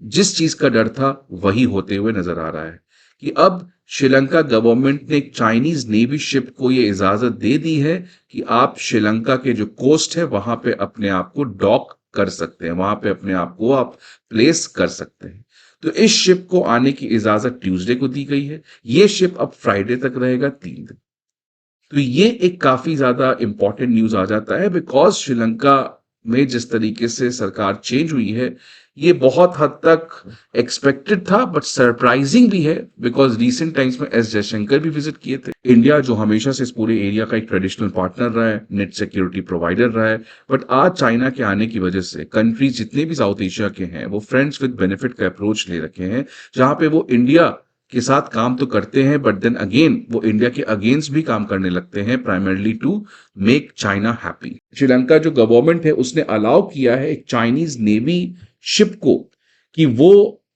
जिस चीज का डर था वही होते हुए नजर आ रहा है कि अब श्रीलंका गवर्नमेंट ने एक चाइनीज नेवी शिप को ये इजाजत दे दी है कि आप श्रीलंका के जो कोस्ट है वहां पे अपने आप को डॉक कर सकते हैं, वहां पे अपने आप को आप प्लेस कर सकते हैं। तो इस शिप को आने की इजाजत ट्यूसडे को दी गई है। ये शिप अब फ्राइडे तक रहेगा, 3 दिन। तो ये एक काफी ज्यादा इंपॉर्टेंट न्यूज आ जाता है, बिकॉज श्रीलंका में जिस तरीके से सरकार चेंज हुई है ये बहुत हद तक एक्सपेक्टेड था, बट सरप्राइजिंग भी है, बिकॉज रीसेंट टाइम्स में एस जयशंकर भी विजिट किए थे इंडिया, जो हमेशा से इस पूरे एरिया का एक ट्रेडिशनल पार्टनर रहा है, नेट सिक्योरिटी प्रोवाइडर रहा है। बट आज चाइना के आने की वजह से कंट्रीज जितने भी साउथ एशिया के हैं वो फ्रेंड्स विद बेनिफिट का अप्रोच ले रखे हैं, जहां पे वो इंडिया के साथ काम तो करते हैं बट देन अगेन वो इंडिया के अगेंस्ट भी काम करने लगते हैं, primarily to make China happy. Sri Lanka जो गवर्नमेंट है उसने अलाउ किया है एक चाइनीज नेवी शिप को कि वो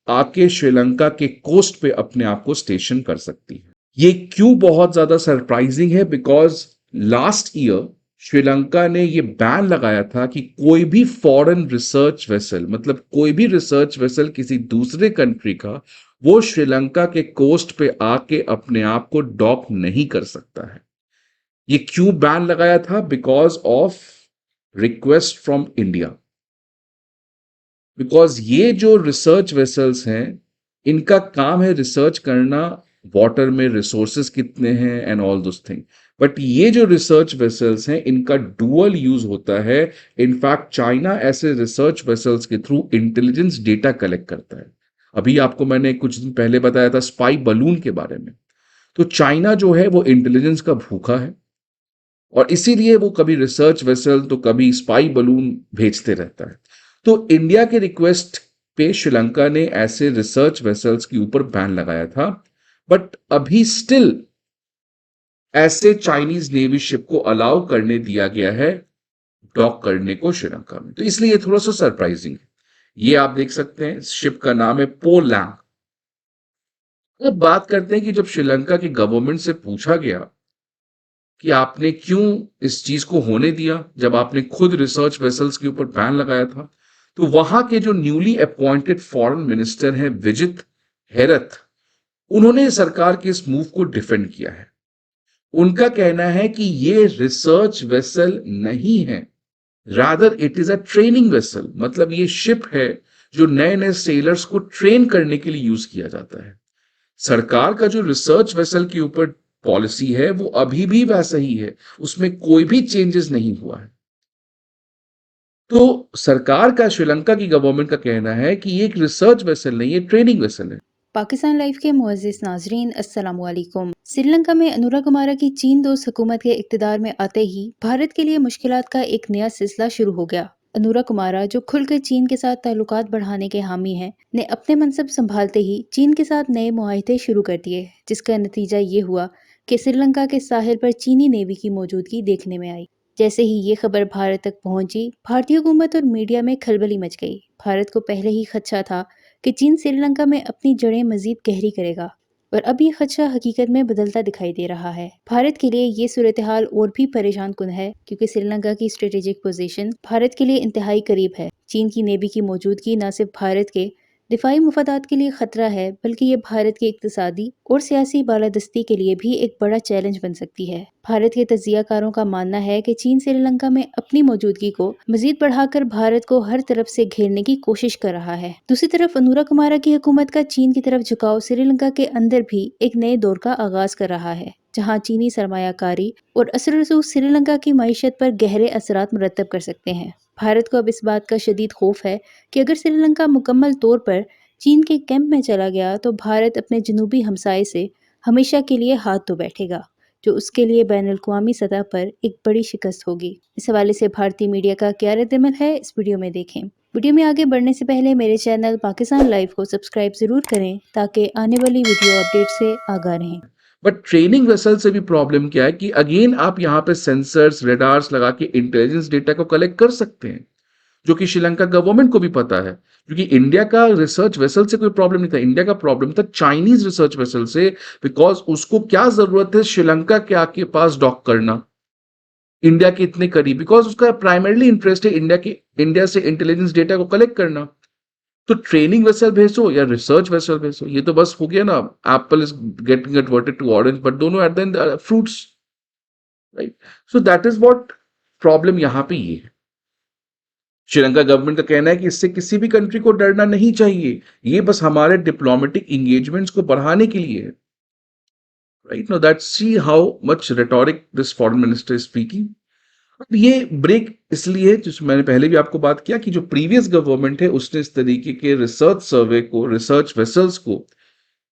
आके श्रीलंका के कोस्ट पे अपने आप को स्टेशन कर सकती है। ये क्यों बहुत ज्यादा सरप्राइजिंग है, बिकॉज लास्ट ईयर श्रीलंका ने ये बैन लगाया था कि कोई भी फॉरेन रिसर्च वेसल, मतलब कोई भी रिसर्च वेसल किसी दूसरे कंट्री का, वो श्रीलंका के कोस्ट पे आके अपने आप को डॉक नहीं कर सकता है। ये क्यों बैन लगाया था? Because of request from India. Because ये जो रिसर्च वेसल्स हैं इनका काम है रिसर्च करना, वाटर में रिसोर्सेज कितने हैं and all those thing. But ये जो रिसर्च वेसल्स हैं इनका डुअल यूज होता है। इनफैक्ट चाइना ऐसे रिसर्च वेसल्स के थ्रू इंटेलिजेंस डेटा कलेक्ट करता है। अभी आपको मैंने कुछ दिन पहले बताया था स्पाई बलून के बारे में। तो चाइना जो है वो इंटेलिजेंस का भूखा है और इसीलिए वो कभी रिसर्च वेसल तो कभी स्पाई बलून भेजते रहता है। तो इंडिया के रिक्वेस्ट पे श्रीलंका ने ऐसे रिसर्च वेसल्स के ऊपर बैन लगाया था, बट अभी स्टिल ऐसे चाइनीज नेवी शिप को अलाउ करने दिया गया है डॉक करने को श्रीलंका में। तो इसलिए ये थोड़ा सा सरप्राइजिंग है। ये आप देख सकते हैं शिप का नाम है पोलैंग। अब बात करते हैं कि जब श्रीलंका की गवर्नमेंट से पूछा गया कि आपने क्यों इस चीज को होने दिया जब आपने खुद रिसर्च वेसल्स के ऊपर बैन लगाया था, तो वहां के जो न्यूली अपॉइंटेड फॉरेन मिनिस्टर हैं विजित हेरथ, उन्होंने सरकार के इस मूव को डिफेंड किया है। उनका कहना है कि ये रिसर्च वेसल नहीं है, rather it is a training vessel. मतलब ये शिप है जो नए नए सेलर्स को ट्रेन करने के लिए यूज किया जाता है। सरकार का जो रिसर्च वेसल के ऊपर पॉलिसी है वो अभी भी वैसा ही है, उसमें कोई भी चेंजेस नहीं हुआ है। तो सरकार का, श्रीलंका की गवर्नमेंट का कहना है कि ये एक रिसर्च वेसल नहीं, ये ट्रेनिंग वेसल है। पाकिस्तान लाइव के मुअज़्ज़िज़ नाज़रीन, अस्सलाम वालेकुम। श्रीलंका में अनुरा कुमारा की चीन दोस्त हुकूमत के इक़्तिदार में आते ही भारत के लिए मुश्किलात का एक नया सिलसिला शुरू हो गया। अनुरा कुमारा, जो खुलकर चीन के साथ ताल्लुकात बढ़ाने के हामी हैं, ने अपने मनसब संभालते ही चीन के साथ नए मुआहदे शुरू कर दिए, जिसका नतीजा ये हुआ कि श्रीलंका के साहिल पर चीनी नेवी की मौजूदगी देखने में आई। जैसे ही ये खबर भारत तक पहुंची, भारतीय हुकूमत और मीडिया में खलबली मच गई। भारत को पहले ही खदशा था कि चीन श्रीलंका में अपनी जड़ें मजीद गहरी करेगा, और अब ये खदशा हकीकत में बदलता दिखाई दे रहा है। भारत के लिए ये सूरत हाल और भी परेशान कुन है, क्योंकि श्रीलंका की स्ट्रेटेजिक पोजीशन भारत के लिए इंतहाई करीब है। चीन की नेवी की मौजूदगी न सिर्फ भारत के दिफाई मुफादात के लिए खतरा है, बल्कि ये भारत की इक्तिसादी और सियासी बालादस्ती के लिए भी एक बड़ा चैलेंज बन सकती है। भारत के तजियाकारों का मानना है कि चीन श्रीलंका में अपनी मौजूदगी को मजीद बढ़ाकर भारत को हर तरफ से घेरने की कोशिश कर रहा है। दूसरी तरफ अनुरा कुमारा की हुकूमत का चीन की तरफ झुकाव श्रीलंका के अंदर भी एक नए दौर का आगाज कर रहा है, जहाँ चीनी सरमायाकारी और असर रसूख श्रीलंका की मईशत पर गहरे असरात मुरतब कर सकते हैं। भारत को अब इस बात का शदीद खौफ है कि अगर श्रीलंका मुकम्मल तौर पर चीन के कैंप में चला गया तो भारत अपने जनूबी हमसाए से हमेशा के लिए हाथ धो बैठेगा, जो उसके लिए बैनुल-अक़वामी सतह पर एक बड़ी शिकस्त होगी। इस हवाले से भारतीय मीडिया का क्या रद्द-अमल है, इस वीडियो में देखें। वीडियो में आगे बढ़ने से पहले मेरे चैनल पाकिस्तान लाइव को सब्सक्राइब जरूर करें, ताकि आने वाली वीडियो अपडेट से आगाह रहें। बट ट्रेनिंग वेसल से भी प्रॉब्लम क्या है कि अगेन आप यहां पे सेंसर्स, रेडार्स लगा के इंटेलिजेंस डेटा को कलेक्ट कर सकते हैं, जो कि श्रीलंका गवर्नमेंट को भी पता है। क्योंकि इंडिया का रिसर्च वेसल से कोई प्रॉब्लम नहीं था, इंडिया का प्रॉब्लम था चाइनीज रिसर्च वेसल से, बिकॉज उसको क्या जरूरत है श्रीलंका के आके पास डॉक करना इंडिया के इतने करीब, बिकॉज उसका प्राइमरली इंटरेस्ट है इंडिया से इंटेलिजेंस डेटा को कलेक्ट करना। तो ट्रेनिंग वेसल भेजो या रिसर्च वेसल भेजो, ये तो बस हो गया ना, apple is getting converted to orange, but दोनों at the end fruits, right? So that is what problem यहाँ पे ये है। श्रीलंका गवर्नमेंट का कहना है कि इससे किसी भी कंट्री को डरना नहीं चाहिए, ये बस हमारे डिप्लोमेटिक एंगेजमेंट्स को बढ़ाने के लिए है, right? Now that see how much rhetoric this foreign minister is speaking. अब ये ब्रेक इसलिए, जिस मैंने पहले भी आपको बात किया कि जो प्रीवियस गवर्नमेंट है उसने इस तरीके के रिसर्च सर्वे को, रिसर्च वेसल्स को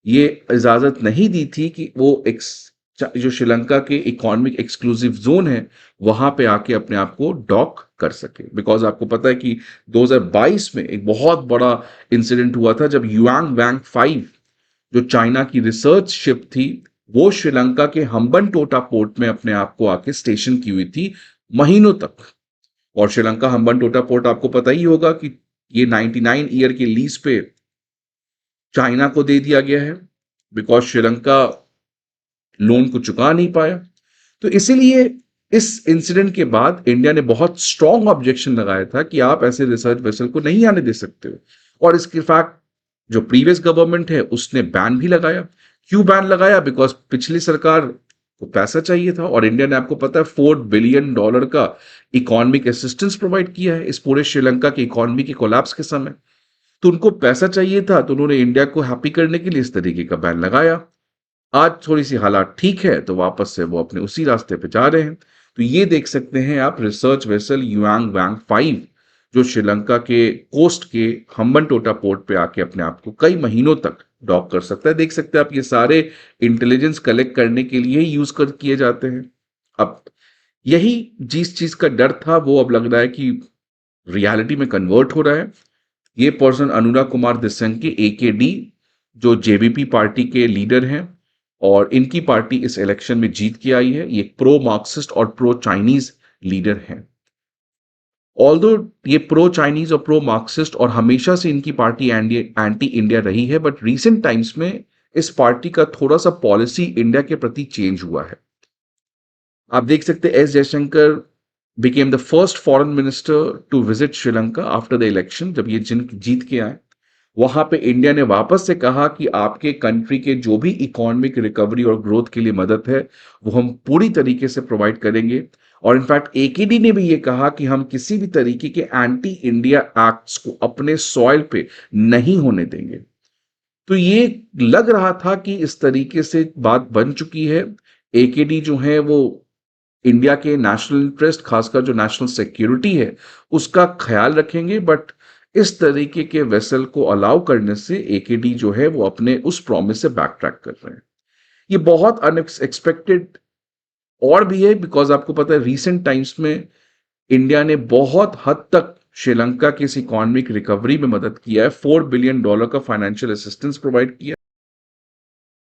ये इजाजत नहीं दी थी कि वो जो श्रीलंका के इकोनॉमिक एक्सक्लूसिव जोन है वहां पे आके अपने आप को डॉक कर सके। बिकॉज आपको पता है कि 2022 में एक बहुत बड़ा इंसिडेंट हुआ था जब युआंग वांग 5 जो चाइना की रिसर्च शिप थी वो श्रीलंका के हम्बनटोटा पोर्ट में अपने आप को आके स्टेशन की हुई थी महीनों तक। और श्रीलंका हम्बनटोटा पोर्ट आपको पता ही होगा कि ये 99 ईयर के लीज पे चाइना को दे दिया गया है बिकॉज श्रीलंका लोन को चुका नहीं पाया। तो इसीलिए इस इंसिडेंट के बाद इंडिया ने बहुत स्ट्रॉन्ग ऑब्जेक्शन लगाया था कि आप ऐसे रिसर्च वेसल को नहीं आने दे सकते हो। और इसके फैक्ट जो प्रीवियस गवर्नमेंट है उसने बैन भी लगाया। क्यों बैन लगाया? बिकॉज पिछली सरकार को पैसा चाहिए था और इंडिया ने, आपको पता है, $4 बिलियन का इकोनॉमिक असिस्टेंस प्रोवाइड किया है इस पूरे श्रीलंका के इकोनॉमी के कोलैप्स के समय। तो उनको पैसा चाहिए था तो उन्होंने इंडिया को हैप्पी करने के लिए इस तरीके का बैन लगाया। आज थोड़ी सी हालात ठीक है तो वापस से वो अपने उसी रास्ते पे जा रहे हैं। तो ये देख सकते हैं आप, रिसर्च वेसल युआंग वांग 5 जो श्रीलंका के कोस्ट के हम्बनटोटा पोर्ट पे आके अपने आप को कई महीनों तक डॉक कर सकता है। देख सकते हैं आप, ये सारे इंटेलिजेंस कलेक्ट करने के लिए यूज किए जाते हैं। अब यही जिस चीज का डर था वो अब लग रहा है कि रियलिटी में कन्वर्ट हो रहा है। ये पर्सन अनुराग कुमार दिस्संगी AKD जो JVP पार्टी के लीडर हैं और इनकी पार्टी इस इलेक्शन में जीत के आई है। ये प्रो मार्क्सिस्ट और प्रो चाइनीज लीडर हैं। ऑल्दो ये प्रो चाइनीज और प्रो मार्क्सिस्ट और हमेशा से इनकी पार्टी एंटी इंडिया रही है, बट रीसेंट टाइम्स में इस पार्टी का थोड़ा सा पॉलिसी इंडिया के प्रति चेंज हुआ है। आप देख सकते हैं S Jaishankar became the first foreign minister to visit Sri Lanka after the election. जब ये जीत के आए वहां पे इंडिया ने वापस से कहा कि आपके कंट्री के जो भी इकोनॉमिक रिकवरी और ग्रोथ के लिए मदद है वो हम पूरी तरीके से प्रोवाइड करेंगे। और इनफैक्ट AKD ने भी ये कहा कि हम किसी भी तरीके के एंटी इंडिया एक्ट्स को अपने सॉइल पे नहीं होने देंगे। तो ये लग रहा था कि इस तरीके से बात बन चुकी है। AKD जो है वो इंडिया के नेशनल इंटरेस्ट, खासकर जो नेशनल सिक्योरिटी है उसका ख्याल रखेंगे, बट इस तरीके के वेसल को अलाउ करने से AKD जो है वो अपने उस प्रॉमिस से बैक ट्रैक कर रहे हैं। ये बहुत अनएक्सपेक्टेड और भी है बिकॉज आपको पता है रीसेंट टाइम्स में इंडिया ने बहुत हद तक श्रीलंका की इस इकोनॉमिक रिकवरी में मदद किया है। $4 बिलियन का फाइनेंशियल असिस्टेंस प्रोवाइड किया।